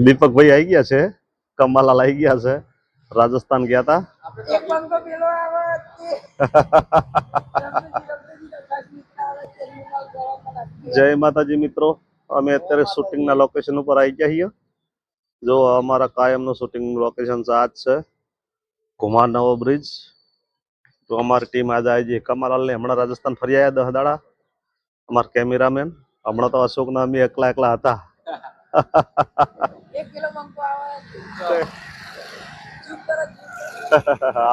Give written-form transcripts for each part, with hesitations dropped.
દીપક ભાઈ આવી ગયા છે, કમલાલાલ આવી ગયા છે, રાજસ્થાન ગયા હતા. જય માતાજી મિત્રો, અમે અત્યારે શૂટિંગ ના લોકેશન ઉપર આવી ગયા છીએ. જો અમારા કાયમનું શૂટિંગ લોકેશન આ જ છે, કુમાર નવો બ્રિજ. તો અમારી ટીમ આજે આવી છે. કમલાલાલ ને હમણાં રાજસ્થાન ફરી આવ્યા 10 દાડા. અમારા કેમેરામેન હમણાં તો અશોક ના અમે એકલા હતા.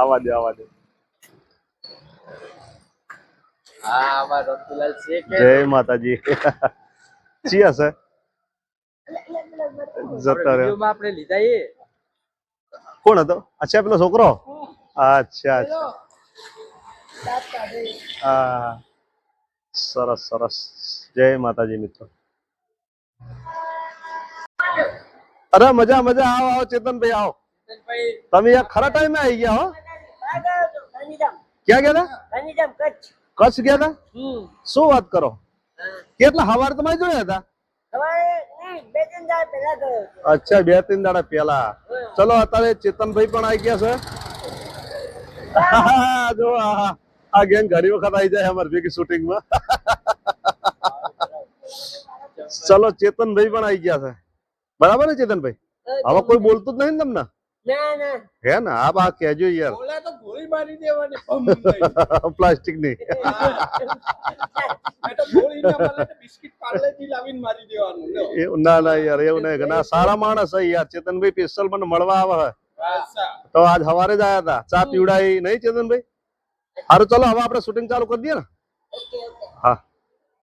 આવા દે જય માતાજી. ચિયા છે જતા રહ્યો. આપણે લીધા એ કોણ હતો? અચ્છા પેલો છોકરો. અચ્છા હા, સરસ સરસ. જય માતાજી મિત્રો. અરે મજા આવો ચેતનભાઈ આવો. તમે યાર ખરા ટાઈમે આવી ગયા હો. ક્યાં ગયા હતા? કચ્છ ગયા હતા. શું વાત કરો? કેટલા સવારે તમે જોયા હતા? અચ્છા 2-3 દાડા પહેલા. ચલો અત્યારે ચેતનભાઈ પણ આવી ગયા છે. જો આ ગેંગ ઘણી વખત આવી જાય અમારી ભેગી શૂટિંગમાં. ચલો ચેતનભાઈ પણ આવી ગયા છે. બરાબર ને ચેતનભાઈ? હવે કોઈ બોલતું જ નહીં ને તમને? હે ને? આ બા કહેજો યાર. ગોળી મારી દેવાની પ્લાસ્ટિક ની. ના યાર એવું નહીં. ના સારા માણસ યાર. ચેતનભાઈ સ્પેશિયલ મને મળવા આવે. તો આજ સવારે જ આયા હતા. ચા પીવડાવી નહીં ચેતનભાઈ? સારું ચલો હવે આપણે શૂટિંગ ચાલુ કરી દઈએ ને. હા.